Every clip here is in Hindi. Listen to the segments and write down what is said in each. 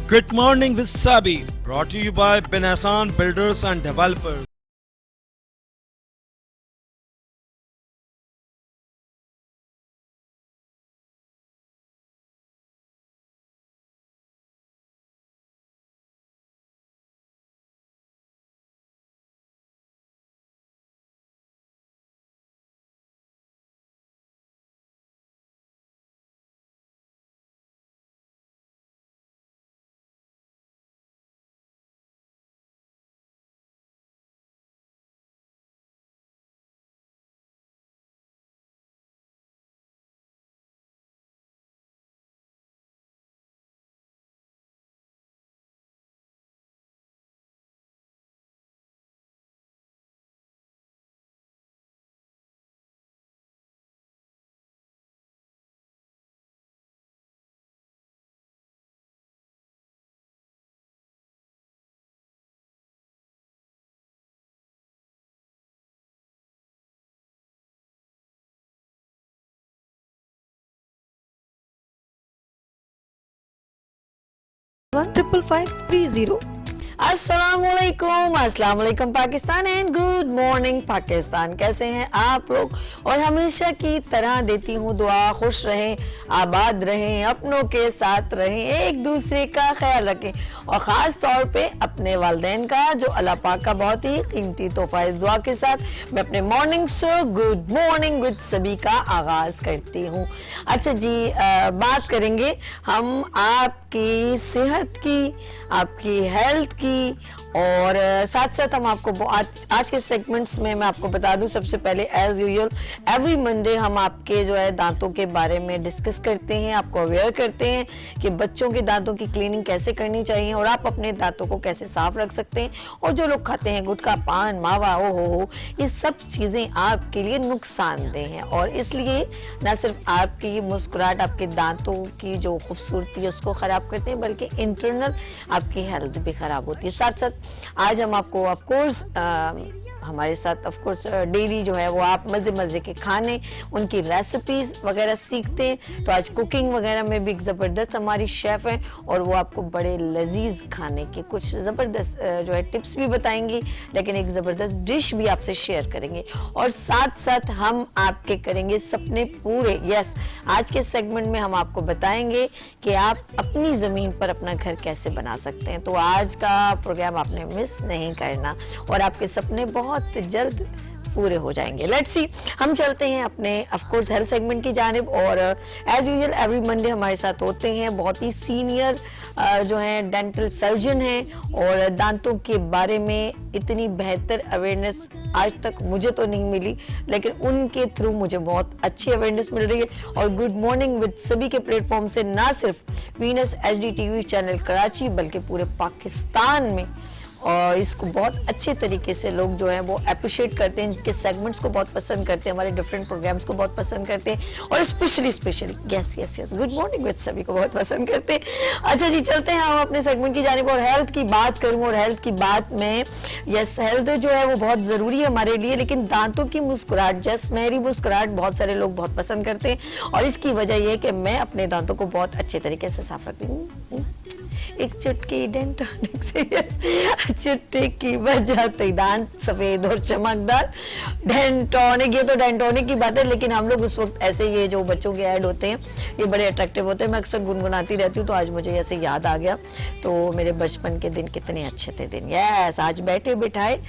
Good morning with Sabi, brought to you by Benasan Builders and Developers. One 55530। अस्सलाम वालेकुम Pakistan and good morning Pakistan. कैसे हैं आप लोग? और हमेशा की तरह देती हूँ दुआ, खुश रहें, आबाद रहें, अपनों के साथ रहें, एक दूसरे का ख्याल रखें और ख़ास तौर पे अपने वालिदैन का, जो अल्लाह पाक का बहुत ही कीमती तोहफा। इस दुआ के साथ मैं अपने morning show good morning with सभी का आगाज़ करती हूँ। अच्छा जी, बात करेंगे हम आपकी सेहत की, आपकी हेल्थ की, और साथ साथ हम आपको आज के सेगमेंट्स में मैं आपको बता दूं, सबसे पहले एज यूजुअल एवरी मंडे हम आपके जो है दांतों के बारे में डिस्कस करते हैं, आपको अवेयर करते हैं कि बच्चों के दांतों की क्लीनिंग कैसे करनी चाहिए और आप अपने दांतों को कैसे साफ रख सकते हैं। और जो लोग खाते हैं गुटखा, पान, मावा, हो ये सब चीज़ें आपके लिए नुकसानदेह हैं और इसलिए न सिर्फ आपकी मुस्कुराहट, आपके दांतों की जो खूबसूरती है उसको ख़राब करते हैं, बल्कि इंटरनल आपकी हेल्थ भी ख़राब होती है। साथ साथ आज हम आपको ऑफ कोर्स हमारे साथ ऑफ कोर्स डेली जो है वो आप मज़े मज़े के खाने, उनकी रेसिपीज़ वगैरह सीखते हैं। तो आज कुकिंग वगैरह में भी एक ज़बरदस्त हमारी शेफ़ हैं और वो आपको बड़े लजीज खाने के कुछ ज़बरदस्त जो है टिप्स भी बताएंगी, लेकिन एक ज़बरदस्त डिश भी आपसे शेयर करेंगे। और साथ साथ हम आपके करेंगे सपने पूरे। यस, आज के सेगमेंट में हम आपको बताएंगे कि आप अपनी ज़मीन पर अपना घर कैसे बना सकते हैं। तो आज का प्रोग्राम आपने मिस नहीं करना और आपके सपने बहुत जल्द पूरे हो जाएंगे। लेट्स सी, हम चलते हैं अपने ऑफ कोर्स हेल्थ सेगमेंट की जानिब। और एज यूजुअल एवरी मंडे हमारे साथ होते हैं बहुत ही सीनियर जो हैं डेंटल सर्जन हैं और दांतों के बारे में इतनी बेहतर अवेयरनेस आज तक मुझे तो नहीं मिली, लेकिन उनके थ्रू मुझे बहुत अच्छी अवेयरनेस मिल रही है। और गुड मॉर्निंग विद सभी के प्लेटफॉर्म से ना सिर्फ Venus HD TV channel Karachi बल्कि पूरे पाकिस्तान में और इसको बहुत अच्छे तरीके से लोग जो हैं वो अप्रिशिएट करते हैं, इनके सेगमेंट्स को बहुत पसंद करते हैं, हमारे डिफरेंट प्रोग्राम्स को बहुत पसंद करते हैं और specially yes good morning with सभी को बहुत पसंद करते हैं। अच्छा जी, चलते हैं हम अपने सेगमेंट की जानिब और हेल्थ की बात करूँ। और हेल्थ की बात में यस, हेल्थ जो है वो बहुत ज़रूरी है हमारे लिए, लेकिन दांतों की मुस्कुराहट, जस्ट मेरी मुस्कुराहट बहुत सारे लोग बहुत पसंद करते हैं और इसकी वजह यह है कि मैं अपने दांतों को बहुत अच्छे तरीके से साफ रखती हूँ। एक चुटकी डेंटोनिक से, यस, चुटकी बच जाते दांत सफेद और चमकदार। डेंटोनिक, ये तो डेंटोनिक की बात है, लेकिन हम लोग उस वक्त ऐसे ये जो बच्चों के ऐड होते हैं ये बड़े अट्रैक्टिव होते हैं। मैं अक्सर गुनगुनाती रहती हूँ, तो आज मुझे ऐसे याद आ गया। तो मेरे बचपन के दिन कितने अच्छे थे दिन, यस, आज बैठे बिठाए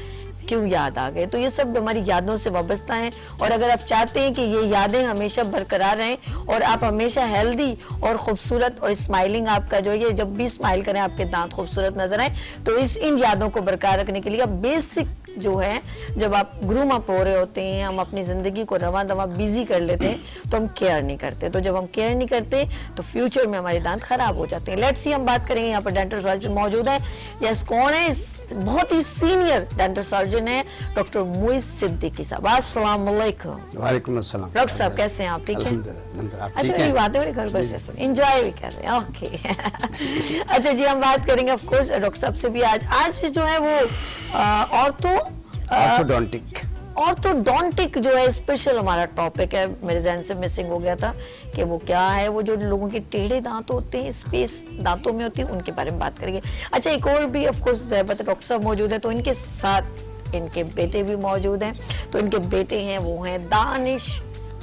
क्यों याद आ गए। तो ये सब हमारी यादों से वाबस्ता हैं और अगर आप चाहते हैं कि ये यादें हमेशा बरकरार रहें और आप हमेशा हेल्दी और खूबसूरत और स्माइलिंग, आपका जो है जब भी स्माइल करें आपके दांत खूबसूरत नजर आए, तो इन यादों को बरकरार रखने के लिए आप बेसिक जो है, जब आप ग्रूम अप हो रहे होते हैं, हम अपनी ज़िंदगी को रवा दवा बिजी कर लेते हैं, तो हम केयर नहीं करते। तो जब हम केयर नहीं करते तो फ्यूचर में हमारे दांत खराब हो जाते हैं। लेट्स सी, हम बात करेंगे, यहाँ पर डेंटल सर्जन मौजूद है। यस, कौन है? बहुत ही सीनियर डेंटल सर्जन है डॉक्टर मुइज सिद्दीकी साहब। अस्सलाम वालेकुम। वालेकुम अस्सलाम। डॉक्टर साहब कैसे हैं आप? ठीक है? अच्छा, मेरी बातें मेरे घर पर से एंजॉय भी कर रहे हैं, ओके। अच्छा जी, हम बात करेंगे ऑफ कोर्स डॉक्टर साहब से भी आज जो है वो ऑर्थोडोंटिक ऑर्थोडोंटिक जो है स्पेशल हमारा टॉपिक है, मेरे जहन से मिसिंग हो गया था कि वो क्या है। वो जो लोगों के टेढ़े दांत होते हैं, स्पेस दांतों में होती है, उनके बारे में बात करेंगे। अच्छा, एक और भी ऑफ कोर्स डॉक्टर साहब मौजूद है, तो इनके साथ इनके बेटे भी मौजूद हैं। तो इनके बेटे हैं, वो हैं दानिश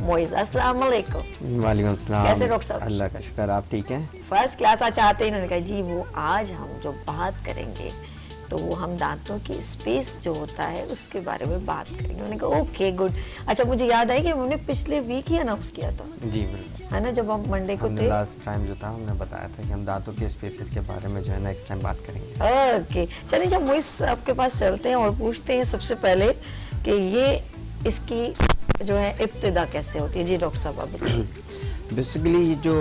मोइज। अस्सलाम वालेकुम। वालेकुम सलाम। कैसे डॉक्टर साहब? अल्लाह का शुक्र, आप ठीक हैं? First class. आज चाहते हैं, इन्होंने कहा जी वो आज हम जो बात करेंगे तो वो हम दांतों की स्पेस जो होता है उसके बारे में बात करेंगे। उन्होंने कहा ओके गुड। अच्छा, मुझे याद आई कि हमने पिछले वीक ही अनाउंस किया था, जी बिल्कुल, है ना, जब हम मंडे को थे। लास्ट टाइम जो था हमने बताया था कि हम दांतों के स्पेसेस के बारे में जो है नेक्स्ट टाइम बात करेंगे। ओके, चलिए जब मोइज आपके पास चलते हैं और पूछते हैं सबसे पहले कि ये इसकी जो है इब्तिदा कैसे होती है। जी डॉक्टर साहब आप बताइए। बेसिकली ये जो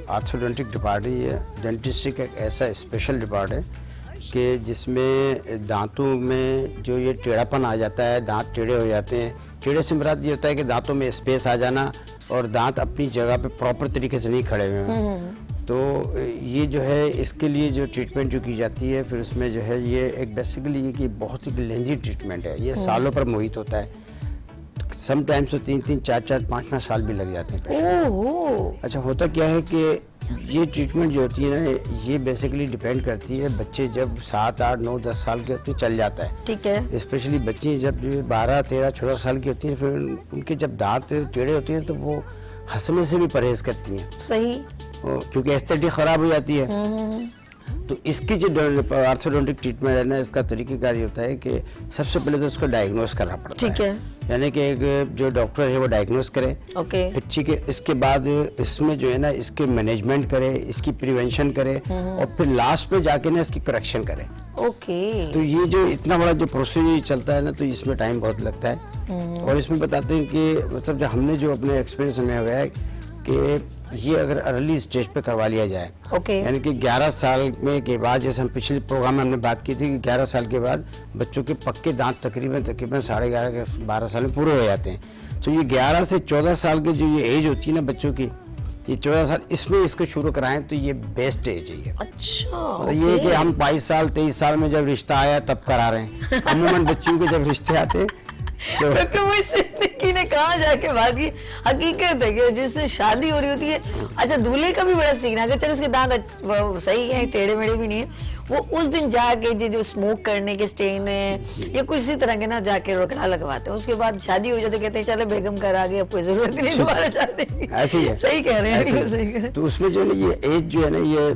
ऑर्थोडोंटिक डिपार्टमेंट है, डेंटिस्ट्री का एक ऐसा स्पेशल डिपार्टमेंट है कि जिसमें दांतों में जो ये टेढ़ापन आ जाता है, दांत टेढ़े हो जाते हैं। टेढ़े से मुराद ये होता है कि दांतों में स्पेस आ जाना और दांत अपनी जगह पे प्रॉपर तरीके से नहीं खड़े हुए हैं। तो ये जो है इसके लिए जो ट्रीटमेंट जो की जाती है, फिर उसमें जो है ये एक बेसिकली ये कि बहुत ही लेंजी ट्रीटमेंट है। ये सालों पर मोहित होता है, समटाइम्स तो 3-3, 4-4, 5-5 साल भी लग जाते हैं। ओहो, अच्छा, होता क्या है कि ये ट्रीटमेंट जो होती है ना, ये बेसिकली डिपेंड करती है बच्चे जब 7, 8, 9, 10 साल के होते हैं चल जाता है। ठीक है। स्पेशली बच्चे जब 12, 13, 14 साल की होती हैं, फिर उनके जब दांत टेढ़े होते हैं तो वो हंसने से भी परहेज करती हैं, सही। क्योंकि एस्थेटिक खराब हो जाती है। तो इसकी जो ऑर्थोडोंटिक ट्रीटमेंट है ना, इसका तरीक़ेकार ये होता है कि सबसे पहले तो उसको डायग्नोस करना पड़ता है। ठीक है। यानी कि एक जो डॉक्टर है वो डायग्नोस करे। ओके। फिर ठीक है, इसके बाद इसमें जो है ना इसके मैनेजमेंट करे, इसकी प्रिवेंशन करे और फिर लास्ट में जाके ना इसकी करेक्शन करे। ओके। तो ये जो इतना बड़ा जो प्रोसीजर चलता है ना, तो इसमें टाइम बहुत लगता है। और इसमें बताते हैं कि मतलब जो हमने जो अपने एक्सपीरियंस में हुआ है कि ये अगर अर्ली स्टेज पे करवा लिया जाए, ओके। यानी कि 11 साल में के बाद, जैसे हम पिछले प्रोग्राम में हमने बात की थी कि 11 साल के बाद बच्चों के पक्के दांत तकरीबन 11.5 के 12 साल में पूरे हो जाते हैं। तो ये 11 से 14 साल के जो ये एज होती है ना बच्चों की, ये 14 साल इसमें इसको शुरू कराएं तो ये बेस्ट एज है ये। अच्छा, मतलब ये कि हम 22 साल 23 साल में जब रिश्ता आया तब करा रहे हैं। अमूमन बच्चों के जब रिश्ते आते हैं तो डॉक्टर मोइज सिद्दीकी ने कहा जाके बात की, हकीकत है कि जिससे शादी हो रही होती है, अच्छा दूल्हे का भी बड़ा सीन है, अगर चलो उसके दांत सही है, टेढ़े मेढ़े भी नहीं है, वो उस दिन जाके जो स्मोक करने के स्टेन है या कुछ इसी तरह के ना जाके रोकना लगवाते हैं। उसके बाद शादी हो जाती, कहते हैं चलो बेगम घर आ गई, अब कोई जरूरत नहीं दोबारा जाने की। ऐसे ही है। सही कह रहे हैं, ऐसे ही। सही कह रहे हैं। तो उसमें जो है ना ये एज जो है ना, ये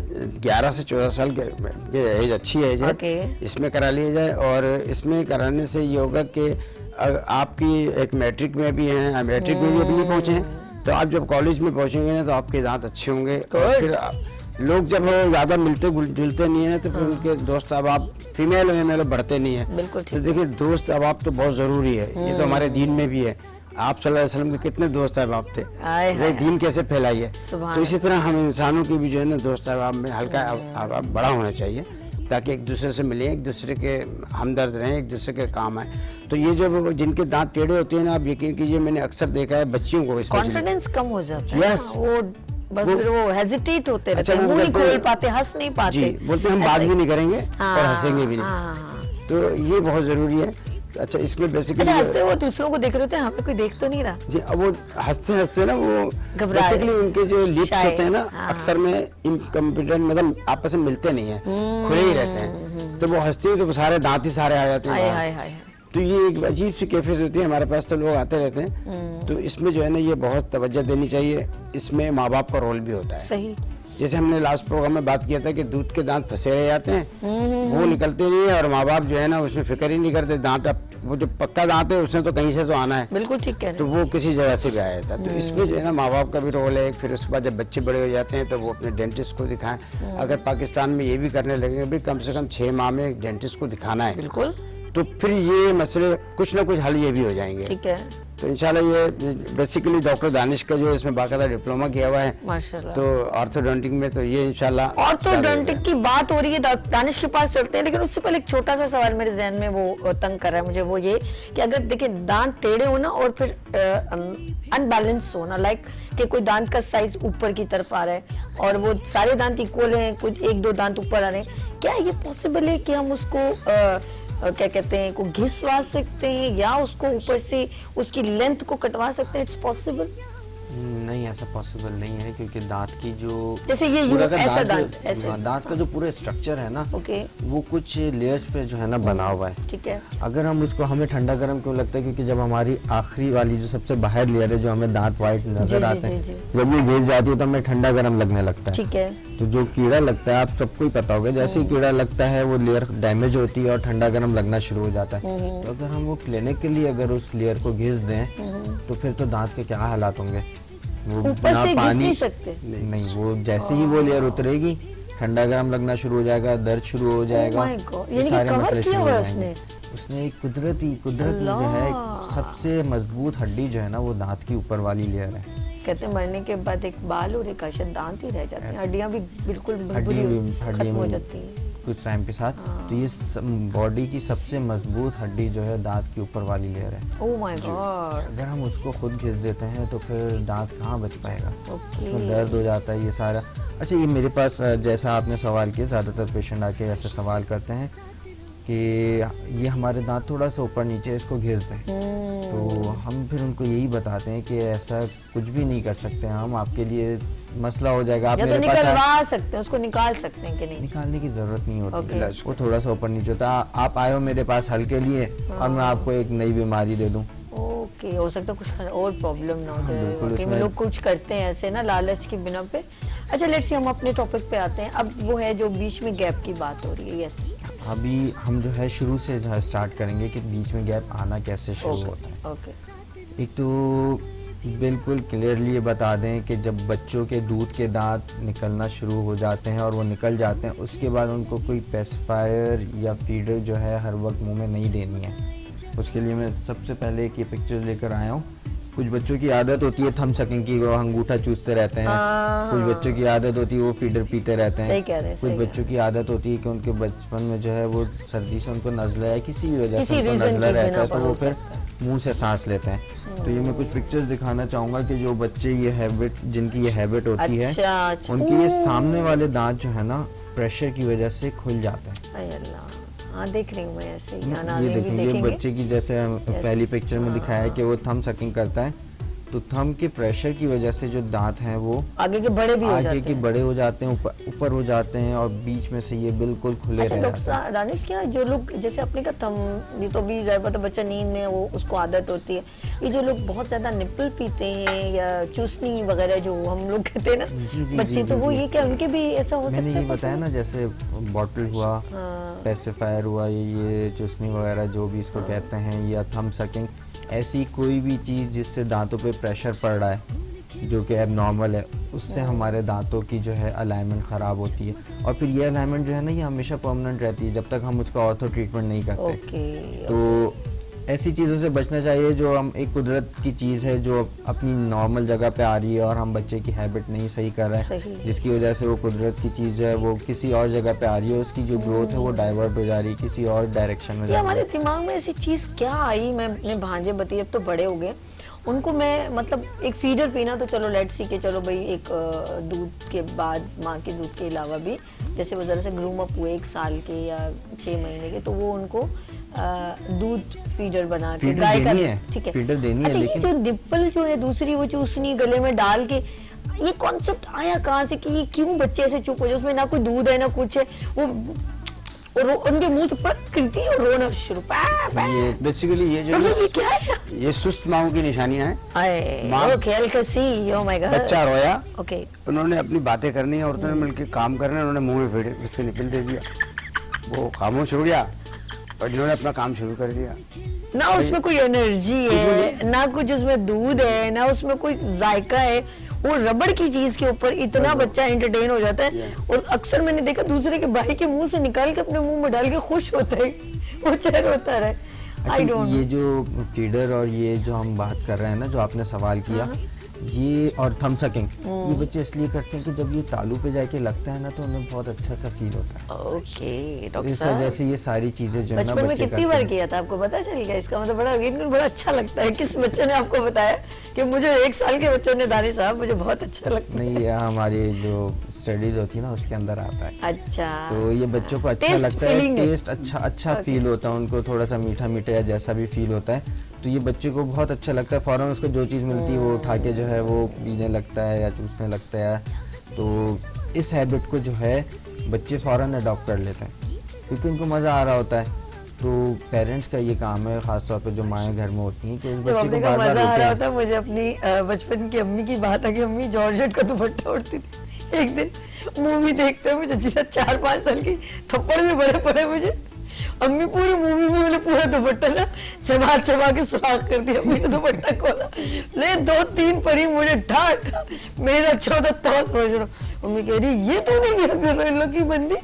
11 से 14 साल के ये एज अच्छी एज है। ओके। इसमें करा लिया जाए और इसमें कराने से ये होगा कि आपकी एक मैट्रिक में भी हैं, मैट्रिक में भी अभी नहीं पहुंचे हैं, तो आप जब कॉलेज में पहुंचेंगे ना तो आपके दांत अच्छे होंगे। और फिर लोग जब ज़्यादा मिलते जुलते नहीं है तो फिर उनके दोस्त अब आप फीमेल में मेल बढ़ते नहीं है। बिल्कुल तो देखिए दोस्त अब आप तो बहुत ज़रूरी है, ये तो हमारे दीन में भी है। आप सल्लल्लाहु अलैहि वसल्लम के कितने दोस्त अहबाब थे, आए ये दीन कैसे फैलाइए। सुभान तो इसी तरह हम इंसानों की भी जो है ना दोस्त अहबाब में हल्का अहबाब बड़ा होना चाहिए, ताकि एक दूसरे से मिलें, एक दूसरे के हमदर्द रहें, एक दूसरे के काम आए। तो ये जो जिनके दांत टेढ़े होते हैं ना, आप यकीन कीजिए मैंने अक्सर देखा है बच्चियों को कॉन्फिडेंस कम हो जाता है Yes. ना, वो बस फिर वो हेजिटेट होते रहते हैं, वो मुंह नहीं कहते हैं- खोल पाते, हंस नहीं पाते। जी, बोलते हैं हम बात ऐसे- भी नहीं करेंगे हाँ, और हंसेंगे भी नहीं। हाँ। तो ये बहुत जरूरी है। अच्छा, इसमें बेसिकली अच्छा, हंसते वो दूसरों को देख रहे होते हैं, हमें कोई देख तो नहीं रहा। जी, अब वो हंसते हंसते ना वो घबरा बेसिकली उनके जो लिप्स शायद, होते हैं ना, हाँ। अक्सर में इनकम्पिटेंट, मतलब आपस में मिलते नहीं है, खुले ही रहते हैं। तो वो हंसते हैं तो सारे दांत ही सारे आ जाते हाय हैं। हाय हाय। तो ये एक अजीब सी कैफियत होती है, हमारे पास तो लोग आते रहते हैं। तो इसमें जो है ना ये बहुत तवज्जो देनी चाहिए। इसमें माँ बाप का रोल भी होता है। सही। जैसे हमने लास्ट प्रोग्राम में बात किया था कि दूध के दांत फंसे रह जाते हैं, वो निकलते नहीं है और माँ बाप जो है ना उसमें फिक्र ही नहीं करते। दांत अब वो जो पक्का दांत है उसने तो कहीं से तो आना है, बिल्कुल ठीक कह रहे तो हैं। वो किसी जगह से भी आया था। तो इसमें जो है ना माँ बाप का भी रोल है। फिर उसके बाद जब बच्चे बड़े हो जाते हैं तो वो अपने डेंटिस्ट को दिखाएं। अगर पाकिस्तान में ये भी करने लगेंगे भी कम से कम 6 माह में एक डेंटिस्ट को दिखाना है, बिल्कुल तो फिर ये मसले कुछ ना कुछ हल ये भी हो जाएंगे। ठीक है। तो इंशाल्लाह ये बेसिकली डॉक्टर दानिश का जो इसमें बाकायदा डिप्लोमा किया हुआ है, माशाल्लाह। तो ऑर्थोडोंटिक में तो ये इंशाल्लाह ऑर्थोडोंटिक की बात हो रही है, दानिश के पास चलते हैं, लेकिन उससे पहले एक छोटा सा सवाल मेरे जहन में वो तंग कर रहा है मुझे, वो ये कि अगर देखिए दांत टेढ़े हो ना और फिर अनबैलेंस हो ना, लाइक कि कोई दांत का साइज ऊपर की तरफ आ रहा है और वो सारे दांत इक्वल हैं, कुछ 1-2 दांत ऊपर आ रहे हैं, क्या ये पॉसिबल है कि हम उसको क्या कहते हैं, को घिसवा सकते हैं या उसको ऊपर से उसकी लेंथ को कटवा सकते हैं? It's possible? नहीं, ऐसा पॉसिबल नहीं है, क्योंकि दांत की जो जैसे ये पूरा का ऐसा दांत दांत ऐसे, दांत का जो पूरा स्ट्रक्चर है ना, ओके, वो कुछ लेयर्स पे जो है ना बना हुआ है। ठीक है। अगर हम इसको, हमें ठंडा गर्म क्यों लगता है, क्योंकि जब हमारी आखिरी वाली जो सबसे बाहर लेयर है, जो हमें दांत वाइट नजर जी, आते जी, हैं, जी। जब ये घिस जाती है तो हमें ठंडा गर्म लगने लगता है। ठीक है। तो जो कीड़ा लगता है, आप सबको ही पता होगा, जैसे ही कीड़ा लगता है वो लेयर डैमेज होती है और ठंडा गर्म लगना शुरू हो जाता है। तो अगर हम वो क्लिनिकली अगर उस लेयर को घिस दें तो फिर तो दांत के क्या हालात होंगे। वो ऊपर ना से घिस पानी नहीं सकते? नहीं, वो जैसे ही वो लेयर उतरेगी ठंडा गर्म लगना शुरू हो जाएगा, दर्द शुरू हो जाएगा। my God, ये यानी कि सारे cover मसले किया शुरू हुआ हो है जाएंगे। उसने एक कुदरत में जो है सबसे मजबूत हड्डी जो है ना, वो दांत की ऊपर वाली लेयर है। कहते हैं मरने के बाद एक बाल और एक शायद दांत ही रह जाते हैं, हड्डियां भी बिल्कुल हड्डी खत्म हो जाती हैं कुछ टाइम के साथ। तो ये बॉडी की सबसे मजबूत हड्डी जो है दांत की ऊपर वाली लेयर है। Oh my God. अगर हम उसको खुद घिस देते हैं तो फिर दांत कहाँ बच पाएगा, ओके। उसमें दर्द हो जाता है ये सारा। अच्छा, ये मेरे पास जैसा आपने सवाल किया, ज़्यादातर पेशेंट आके ऐसे सवाल करते हैं कि ये हमारे दांत थोड़ा सा ऊपर नीचे इसको घिस दें। तो हम फिर उनको यही बताते हैं कि ऐसा कुछ भी नहीं कर सकते हम, आपके लिए मसला हो जाएगा। आप या तो मेरे पास निकलवा सकते हैं, उसको निकाल सकते हैं कि नहीं? निकालने की जरूरत नहीं होती, Okay. वो थोड़ा सा ऊपर नीचे होता है। आप आए हो मेरे पास हल के लिए और मैं आपको एक नई बीमारी दे दूं। ओके, हो सकता है कुछ और प्रॉब्लम ना हो जाए। बिल्कुल, वाकई में उसमें- लोग कुछ करते हैं ऐसे ना लालच की बिना पे। अच्छा, लेट्स सी हम अपने टॉपिक पे आते हैं। अब वो है जो बीच में गैप की बात हो रही है। यस, अभी हम जो है शुरू से जो है स्टार्ट करेंगे कि बीच में गैप आना कैसे शुरू होता है। ओके, एक तो बिल्कुल क्लियरली ये बता दें कि जब बच्चों के दूध के दांत निकलना शुरू हो जाते हैं और वो निकल जाते हैं, उसके बाद उनको कोई पेसिफायर या फीडर जो है हर वक्त मुंह में नहीं देनी है। उसके लिए मैं सबसे पहले एक ये पिक्चर लेकर आया हूँ। कुछ बच्चों की आदत होती है थम सकिंग की, वो अंगूठा चूसते रहते हैं। कुछ बच्चों की आदत होती है वो फीडर पीते रहते हैं। सही कह रहे हैं, कुछ सही बच्चों की आदत होती है कि उनके बचपन में जो है वो सर्दी से उनको नज़ला है, किसी वजह किसी से उनको reason नज़ला की रहता बिना है, तो पर वो हो फिर सकता मुंह से सांस लेते हैं। तो ये मैं कुछ पिक्चर्स दिखाना चाहूँगा कि जो बच्चे ये हैबिट, जिनकी ये हैबिट होती है, अच्छा, उनके ये सामने वाले दांत जो है ना प्रेशर की वजह से खुल जाते हैं। अरे अल्लाह। हाँ, देख रही हूँ मैं ऐसे ही। ये अनाज़ें भी देखेंगे देखेंगे। बच्चे की, जैसे पहली पिक्चर में दिखाया है कि वो थम सकिंग करता है, तो थम के प्रेशर की वजह से जो दांत हैं वो आगे के बड़े भी हो आगे जाते के हैं। बड़े हो जाते हैं, ऊपर हो जाते हैं और बीच में से ये बिल्कुल खुले अच्छा रह डॉक्टर जाते हैं। साहब, दानिश, क्या जो लोग जैसे अपने का थम, ये तो भी ज़ाहिर बात है बच्चा नींद में वो उसको आदत होती है, ये जो लोग बहुत ज्यादा निप्पल पीते हैं या चूसनी वगैरह जो हम लोग कहते हैं ना बच्चे, तो वो ये क्या उनके भी ऐसा हो सकता मैंने है? ये बताया ना, जैसे बॉटल हुआ, पेसिफायर हुआ, ये चुसनी वगैरह जो भी इसको कहते हैं, या थम सकिंग, ऐसी कोई भी चीज़ जिससे दांतों पे प्रेशर पड़ रहा है जो कि अब नॉर्मल है, उससे हमारे दांतों की जो है अलाइनमेंट ख़राब होती है। और फिर ये अलाइनमेंट जो है ना, ये हमेशा परमानेंट रहती है जब तक हम उसका ऑर्थो ट्रीटमेंट नहीं करते। ओके। तो ऐसी चीज़ों से बचना चाहिए जो हम, एक कुदरत की चीज़ है जो अपनी नॉर्मल जगह पे आ रही है और हम बच्चे की हैबिट नहीं सही कर रहे हैं, सही। जिसकी वजह से वो कुदरत की चीज़ जो है वो किसी और जगह पे आ रही है, उसकी जो ग्रोथ है वो डाइवर्ट हो जा रही है, किसी और डायरेक्शन में ये जा रही हमारे है। दिमाग में ऐसी चीज क्या आई? मैं अपने भांजे भतीजे अब तो बड़े हो गए, उनको मैं मतलब एक फीडर पीना तो चलो लेट सी के चलो भाई, एक दूध के बाद माँ के दूध के अलावा भी जैसे वो जरा से ग्रूम अप हुए 1 साल के या 6 महीने के, तो वो उनको दूध फीडर बना के फीडर गाय का, देनी है, ठीक है, फीडर देनी है, अच्छा, ये लेकिन जो निप्पल जो है दूसरी वो चूसनी गले में डाल के, ये कॉन्सेप्ट आया कहाँ से कि ये क्यों बच्चे ऐसे चुप हो जाए? उसमें ना कोई दूध है ना कुछ है, वो और उनके मुंह से पड़क करती है और रोना शुरू। ये बेसिकली ये जो डॉक्टर साहब, ये क्या है? ये सुस्त माओ की निशानियां हैं। आए, माँ- ओके, अलकसी, ओह माय गॉड। बच्चा रोया, ओके, उन्होंने अपनी बातें करनी है, औरतों ने मिलकर काम करना है, उन्होंने मुंह में फेंक इसके निकल दे दिया, वो खामोश हो गया और इन्होंने अपना काम शुरू कर दिया। ना उसमें कोई एनर्जी है, ना कुछ उसमें दूध है, ना उसमें कोई जायका है, वो रबड़ की चीज के ऊपर इतना बच्चा एंटरटेन हो जाता है। और अक्सर मैंने देखा दूसरे के भाई के मुंह से निकाल के अपने मुंह में डाल के खुश होता है, वो चेहरा होता रहे। आई डोंट ये जो फीडर और ये जो हम बात कर रहे हैं ना, जो आपने सवाल किया, ये और थम सकिंग ये बच्चे इसलिए करते हैं कि जब ये तालू पे जाके लगता है ना तो उन्हें बहुत अच्छा सा फील होता है। ओके डॉक्टर इस वजह साहब, से ये सारी चीजें जो है ना बचपन में बच्चे कितनी करते बार हैं। किया था आपको पता चल गया? इसका मतलब बड़ा अच्छा लगता है। किस बच्चे ने आपको बताया कि मुझे 1 साल के बच्चे ने दानिश साहब मुझे बहुत अच्छा लगता है? नहीं, ये हमारी जो स्टडीज होती है ना उसके अंदर आता है। अच्छा, तो ये बच्चों को अच्छा Taste लगता है, feeling है। टेस्ट अच्छा फील होता है उनको, थोड़ा सा मीठा मीठा या जैसा भी फील होता है तो ये बच्चे को बहुत अच्छा लगता है। फौरन उसको जो चीज़ मिलती है वो उठा के जो है वो पीने लगता है या चूसने लगता है। तो इस हैबिट को जो है बच्चे फौरन अडॉप्ट कर लेते हैं क्योंकि उनको मज़ा आ रहा होता है। तो पेरेंट्स का ये काम है, ख़ासतौर पर जो माएँ घर में होती हैं, कि उस जब बच्चे अपने को का बार बार मजा आ रहा रोकें। होता है, मुझे अपनी बचपन की अम्मी की बात है कि अम्मी जॉर्जेट का दुपट्टा उड़ती थी। एक दिन मूवी देखते हुए मुझे जिसे 4-5 साल की, थप्पड़ भी बड़े पड़े मुझे। अम्मी पूरी मूवी में मैंने पूरा दुपट्टा ना चबा के सुराख कर दिया। मैंने दुपट्टा खोला, ले 2-3 परी मुझे ठाट, मेरा 14 तक रोज रो। अम्मी कह रही ये तूने क्या कर रही लकी बंदी?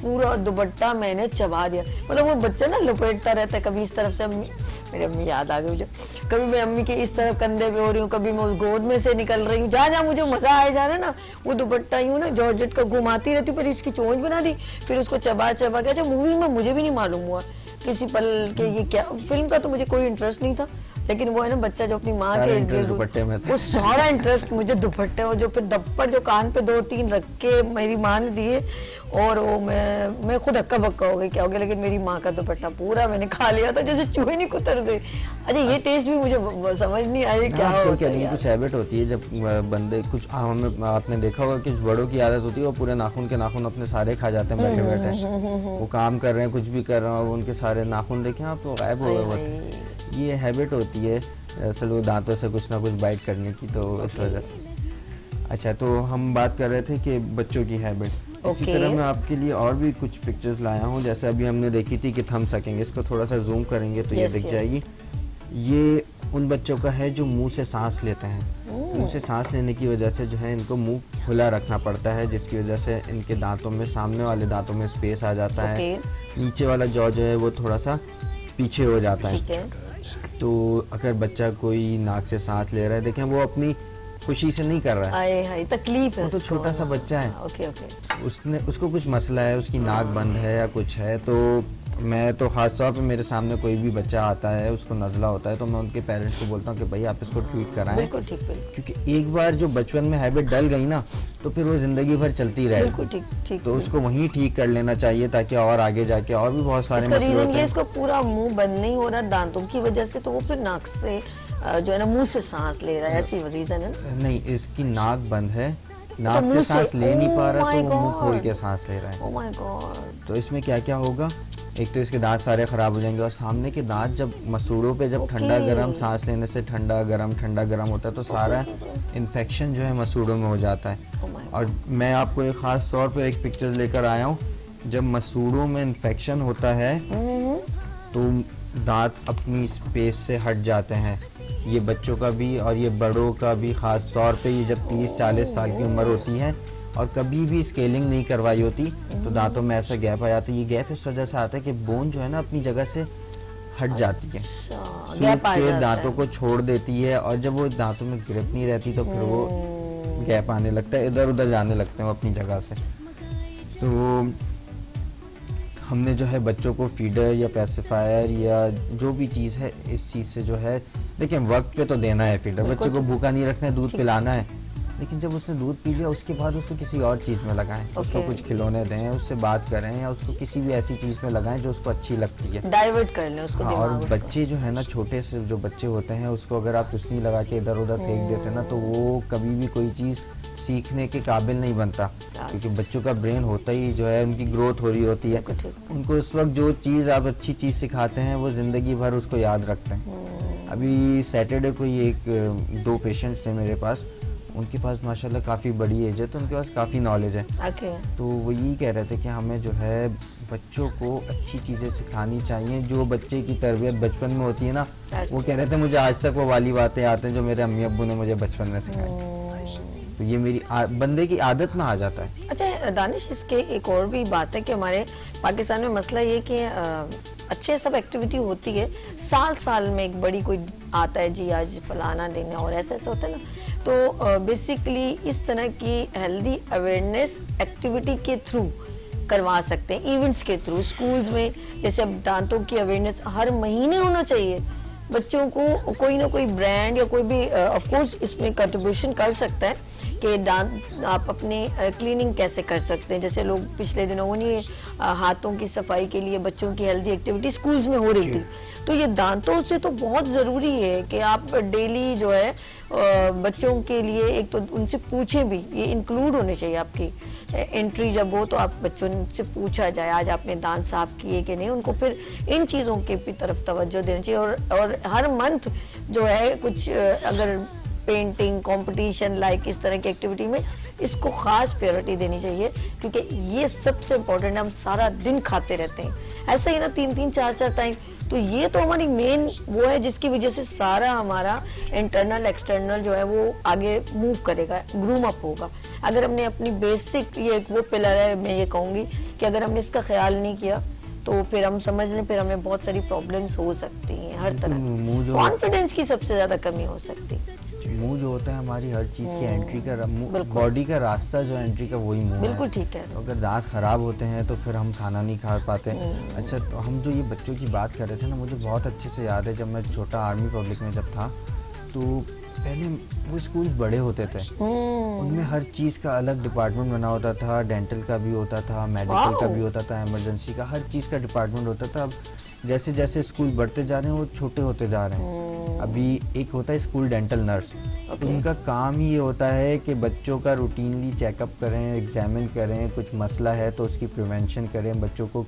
पूरा दुपट्टा मैंने चबा दिया। मतलब वो बच्चा ना लपेटता रहता है, कभी इस तरफ से अम्मी, मेरी अम्मी याद आ गई मुझे, कभी मैं अम्मी के इस तरफ कंधे पे हो रही हूँ, कभी मैं उस गोद में से निकल रही हूँ, जहाँ मुझे मजा आए जा रहा है ना, वो दुपट्टा यूँ ना जॉर्जेट का घुमाती रहती, पर इसकी चोंच बना दी, फिर उसको चबा के। अच्छा, मूवी में मुझे भी नहीं मालूम हुआ किसी पल के ये क्या, फिल्म का तो मुझे कोई इंटरेस्ट नहीं था, लेकिन वो है ना बच्चा जो अपनी माँ सारा के इंटरेस्ट दुपट्टे में था। वो सारा इंटरेस्ट मुझे दुपट्टे, और जो फिर दप्पड़ जो कान पे 2-3 रख के मेरी माँ ने दिए, और वो मैं खुद हक्का बक्का हो गई क्या हो गया, लेकिन मेरी माँ का दुपट्टा पूरा मैंने खा लिया था जैसे चूहे नहीं कुतर दे। अच्छा, ये टेस्ट भी मुझे समझ नहीं आई क्या आप सही होता कह रही है हैं, यार। कुछ हैबिट होती है जब बंदे कुछ हमें आपने देखा होगा कि कुछ बड़ों की आदत होती है वो पूरे नाखून के नाखून अपने सारे खा जाते हैं बैठे बैठे। वो काम कर रहे हैं, कुछ भी कर रहे हैं, उनके सारे नाखून देखें आप तो गायब हो गए होते हैं। ये हैबिट होती है असल वो दांतों से कुछ ना कुछ बाइट करने की, तो इस वजह से। अच्छा, तो हम बात कर रहे थे कि बच्चों की हैबिट। इसी तरह मैं आपके लिए और भी कुछ पिक्चर्स लाया हूँ, जैसे अभी हमने देखी थी कि थम सकेंगे, इसको थोड़ा सा जूम करेंगे तो ये दिख जाएगी। ये उन बच्चों का है जो मुंह से सांस लेते हैं। मुंह से सांस लेने की वजह से जो है इनको मुंह खुला रखना पड़ता है, जिसकी वजह से इनके दांतों में, सामने वाले दांतों में स्पेस आ जाता है, नीचे वाला जॉ जो है वो थोड़ा सा पीछे हो जाता है। तो अगर बच्चा कोई नाक से सांस ले रहा है, देखें वो अपनी खुशी से नहीं कर रहा है, हाय तकलीफ है, वो तो छोटा सा बच्चा है। ओके उसको कुछ मसला है, उसकी नाक बंद है या कुछ है। तो मैं तो खास तौर पे मेरे सामने कोई भी बच्चा आता है, उसको नज़ला होता है, तो मैं उनके पेरेंट्स को बोलता हूँ कि भाई आप इसको ट्रीट कराएं। बिल्कुल ठीक, क्योंकि एक बार जो बचपन में हैबिट डल गई ना तो फिर वो जिंदगी भर चलती रहे। बिल्कुल ठीक। तो उसको वहीं ठीक कर लेना चाहिए ताकि और आगे जाके और भी बहुत सारे इसका मसले रीजन होते ये हैं। इसको पूरा मुंह बंद नहीं हो रहा दांतों की वजह से, तो वो फिर नाक से जो है ना मुंह से सांस ले रहा है, ऐसी रीजन है। नहीं, इसकी नाक बंद है, नाक मुंह से से- सांस ले नहीं पा Oh रहा my तो वो मुंह खोल God. के सांस ले रहा है। Oh my God. तो इसमें क्या क्या होगा, एक तो इसके दांत सारे खराब हो जाएंगे, और सामने के दांत जब मसूड़ों पे जब ठंडा गर्म सांस लेने से ठंडा गर्म होता है तो सारा इन्फेक्शन जो है मसूड़ों में हो जाता है। और मैं आपको एक ख़ास तौर पे एक पिक्चर लेकर आया हूँ, जब मसूड़ों में इन्फेक्शन होता है तो दांत अपनी स्पेस से हट जाते हैं। ये बच्चों का भी और ये बड़ों का भी, ख़ास तौर पे ये जब 30-40 साल की उम्र होती है और कभी भी स्केलिंग नहीं करवाई होती तो दांतों में ऐसा गैप आ जाता है। ये गैप इस वजह से आता है कि बोन जो है ना अपनी जगह से हट जाती है, सूख के दांतों को छोड़ देती है, और जब वो दांतों में ग्रिप नहीं रहती तो फिर वो गैप आने लगता है, इधर उधर जाने लगते हैं वो अपनी जगह से। तो हमने जो है बच्चों को फीडर या पैसिफायर या जो भी चीज़ है इस चीज़ से जो है, देखिए वक्त पे तो देना है फीडर, बच्चे को भूखा नहीं रखना है, दूध पिलाना है, लेकिन जब उसने दूध पी लिया उसके बाद उसको किसी और चीज़ में लगाएं, उसको कुछ खिलौने दें, उससे बात करें, या उसको किसी भी ऐसी चीज़ में लगाएं जो उसको अच्छी लगती है, डाइवर्ट कर लें उसको दिमाग और उसका। बच्चे जो है ना, छोटे से जो बच्चे होते हैं उसको अगर आप चुस्नी लगा के इधर उधर फेंक देते हैं ना तो वो कभी भी कोई चीज़ सीखने के काबिल नहीं बनता, क्योंकि बच्चों का ब्रेन होता ही जो है, उनकी ग्रोथ हो रही होती है, उनको उस वक्त जो चीज़ आप अच्छी चीज़ सिखाते हैं वो ज़िंदगी भर उसको याद रखते हैं। अभी सैटरडे को ये 2 पेशेंट्स थे मेरे पास, उनके पास माशाल्लाह काफ़ी बड़ी एज है, तो उनके पास काफ़ी नॉलेज है। तो वो यही कह रहे थे कि हमें जो है बच्चों को अच्छी चीज़ें सिखानी चाहिए, जो बच्चे की तरबियत बचपन में होती है ना, वो कह रहे थे मुझे आज तक वो वाली बातें आते हैं जो मेरे अम्मी अब्बू ने मुझे बचपन में सिखाई, तो ये मेरी बंदे की आदत में आ जाता है। अच्छा दानिश, इसके एक और भी बात है कि हमारे पाकिस्तान में मसला ये कि अच्छे सब एक्टिविटी होती है, साल साल में एक बड़ी कोई आता है जी आज फलाना दिन है और ऐसे ऐसे होता है ना। तो बेसिकली इस तरह की हेल्दी अवेयरनेस एक्टिविटी के थ्रू करवा सकते हैं, इवेंट्स के थ्रू। स्कूल्स में जैसे अब दांतों की अवेयरनेस हर महीने होना चाहिए, बच्चों को कोई ना कोई ब्रांड या कोई भी ऑफ कोर्स इसमें कंट्रीब्यूशन कर सकता है कि दांत आप अपने क्लीनिंग कैसे कर सकते हैं। जैसे लोग पिछले दिनों उन्हीं हाथों की सफाई के लिए बच्चों की हेल्दी एक्टिविटी स्कूल्स में हो रही थी, तो ये दांतों से तो बहुत ज़रूरी है कि आप डेली जो है बच्चों के लिए एक तो उनसे पूछें भी, ये इंक्लूड होने चाहिए आपकी एंट्री जब हो तो आप बच्चों से पूछा जाए आज आपने दांत साफ किए कि नहीं, उनको फिर इन चीज़ों के भी तरफ तवज्जो देनी चाहिए। और हर मंथ जो है कुछ अगर पेंटिंग कंपटीशन लाइक इस तरह की एक्टिविटी में इसको खास प्रायोरिटी देनी चाहिए, क्योंकि ये सबसे इम्पोर्टेंट है। हम सारा दिन खाते रहते हैं ऐसा ही ना, 3-3 4-4 टाइम, तो ये तो हमारी मेन वो है जिसकी वजह से सारा हमारा इंटरनल एक्सटर्नल जो है वो आगे मूव करेगा, ग्रूम अप होगा। अगर हमने अपनी बेसिक ये एक वो पिलर है, मैं ये कहूँगी कि अगर हमने इसका ख्याल नहीं किया तो फिर हम समझ लें फिर हमें बहुत सारी प्रॉब्लम्स हो सकती हैं हर तरह की, कॉन्फिडेंस की सबसे ज़्यादा कमी हो सकती है। मुंह जो होता है हमारी हर चीज़ की एंट्री का, बॉडी का रास्ता जो एंट्री का वही मुंह है। बिल्कुल ठीक है। तो अगर दांत खराब होते हैं तो फिर हम खाना नहीं खा पाते। अच्छा, तो हम जो ये बच्चों की बात कर रहे थे ना, मुझे बहुत अच्छे से याद है जब मैं छोटा आर्मी पब्लिक में जब था, तो पहले वो स्कूल बड़े होते थे, उनमें हर चीज़ का अलग डिपार्टमेंट बना होता था, डेंटल का भी होता था, मेडिकल का भी होता था, इमरजेंसी का, हर चीज़ का डिपार्टमेंट होता था। अब जैसे जैसे स्कूल बढ़ते जा रहे हैं वो छोटे होते जा रहे हैं। अभी एक होता है स्कूल डेंटल नर्स, उनका काम ही ये होता है कि बच्चों का रूटीनली चेकअप करें, एग्जामिन करें, कुछ मसला है तो उसकी प्रिवेंशन करें, बच्चों को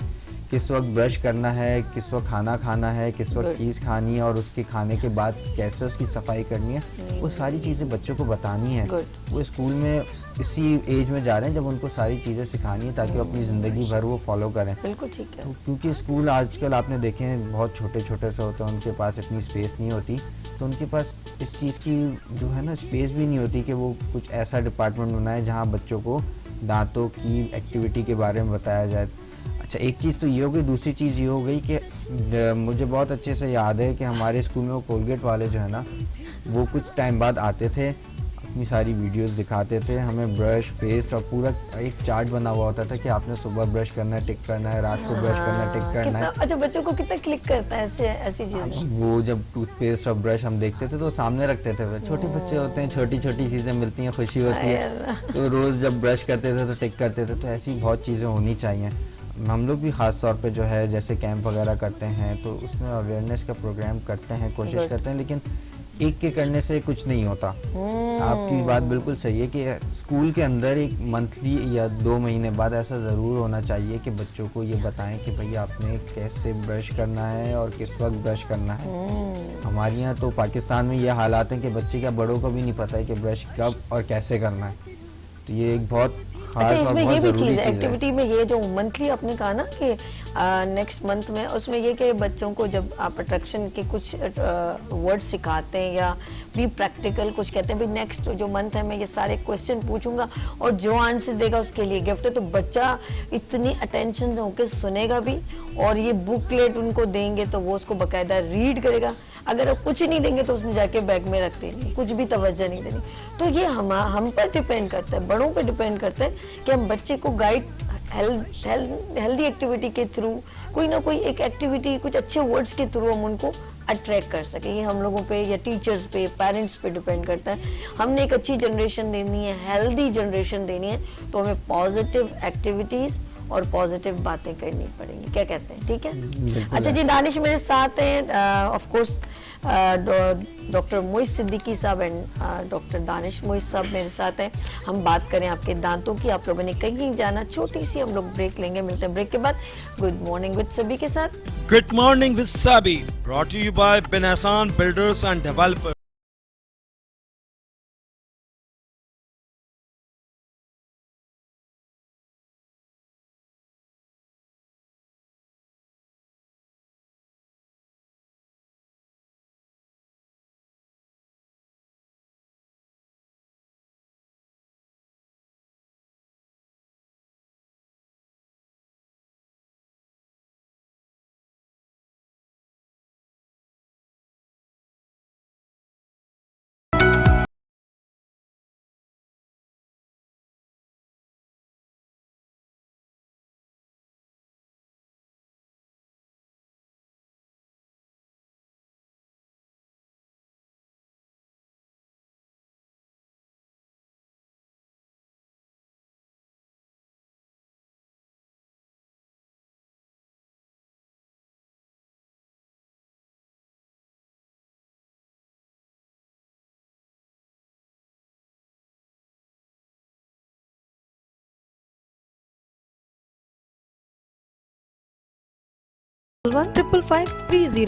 किस वक्त ब्रश करना है, किस वक्त खाना खाना है, किस वक्त चीज़ खानी है और उसके खाने के बाद कैसे उसकी सफाई करनी है, वो सारी चीज़ें बच्चों को बतानी है। वो स्कूल में इसी एज में जा रहे हैं जब उनको सारी चीज़ें सिखानी है ताकि वो अपनी ज़िंदगी भर वो फॉलो करें। बिल्कुल ठीक है। तो क्योंकि स्कूल आजकल आपने देखे हैं बहुत छोटे छोटे से होते हैं, उनके पास इतनी स्पेस नहीं होती, तो उनके पास इस चीज़ की जो है ना स्पेस भी नहीं होती कि वो कुछ ऐसा डिपार्टमेंट बनाए जहाँ बच्चों को दांतों की एक्टिविटी के बारे में बताया जाए। अच्छा, एक चीज़ तो ये हो गई, दूसरी चीज़ ये हो गई कि मुझे बहुत अच्छे से याद है कि हमारे स्कूल में वो कोलगेट वाले जो है ना, वो कुछ टाइम बाद आते थे, अपनी सारी वीडियोस दिखाते थे हमें, ब्रश, पेस्ट और पूरा एक चार्ट बना हुआ होता था कि आपने सुबह ब्रश करना है, टिक करना है, रात को ब्रश करना है, टिक करना है। अच्छा, बच्चों को कितना क्लिक करता है ऐसी चीज़ें। वो जब टूथपेस्ट और ब्रश हम देखते थे तो सामने रखते थे, छोटे बच्चे होते हैं, छोटी छोटी चीज़ें मिलती हैं, खुशी होती है, तो रोज़ जब ब्रश करते थे तो टिक करते थे। तो ऐसी बहुत चीज़ें होनी चाहिए। हम लोग भी ख़ास तौर पे जो है जैसे कैंप वगैरह करते हैं तो उसमें अवेयरनेस का प्रोग्राम करते हैं, कोशिश करते हैं, लेकिन एक के करने से कुछ नहीं होता। आपकी बात बिल्कुल सही है कि स्कूल के अंदर एक मंथली या 2 महीने बाद ऐसा ज़रूर होना चाहिए कि बच्चों को ये बताएं कि भैया आपने कैसे ब्रश करना है और किस वक्त ब्रश करना है। हमारे यहाँ तो पाकिस्तान में ये हालात हैं कि बच्चे क्या बड़ों को भी नहीं पता है कि ब्रश कब और कैसे करना है। तो ये एक बहुत अच्छा, इसमें ये भी चीज़ है एक्टिविटी में, ये जो मंथली आपने कहा ना कि नेक्स्ट मंथ में, उसमें ये कि बच्चों को जब आप अट्रैक्शन के कुछ वर्ड्स सिखाते हैं या भी प्रैक्टिकल कुछ कहते हैं, भी नेक्स्ट जो मंथ है मैं ये सारे क्वेश्चन पूछूंगा और जो आंसर देगा उसके लिए गिफ्ट है, तो बच्चा इतनी अटेंशन होकर सुनेगा भी, और ये बुकलेट उनको देंगे तो वो उसको बाकायदा रीड करेगा। अगर आप कुछ नहीं देंगे तो उसने जाके बैग में रख देनी, कुछ भी तवज्जो नहीं देनी। तो ये हम पर डिपेंड करता है, बड़ों पे डिपेंड करता है कि हम बच्चे को गाइड हेल्दी एक्टिविटी के थ्रू, कोई ना कोई एक एक्टिविटी, कुछ अच्छे वर्ड्स के थ्रू हम उनको अट्रैक्ट कर सके। ये हम लोगों पे या टीचर्स पे, पेरेंट्स पे डिपेंड करता है। हमने एक अच्छी जनरेशन देनी है, हेल्दी जनरेशन देनी है, तो हमें पॉजिटिव एक्टिविटीज़ और पॉजिटिव बातें करनी पड़ेंगी। क्या कहते हैं? ठीक है। अच्छा जी, दानिश मेरे साथ हैं, of course doctor Moiz Siddiqui साहब एंड डॉक्टर दानिश मोइज साहब मेरे साथ हैं। हम बात करें आपके दांतों की। आप लोगों ने कहीं जाना, छोटी सी हम लोग ब्रेक लेंगे, मिलते हैं ब्रेक के बाद गुड मॉर्निंग विद सभी के साथ। Good morning with Sabi, brought to you by Benasan Builders and Developers. 15553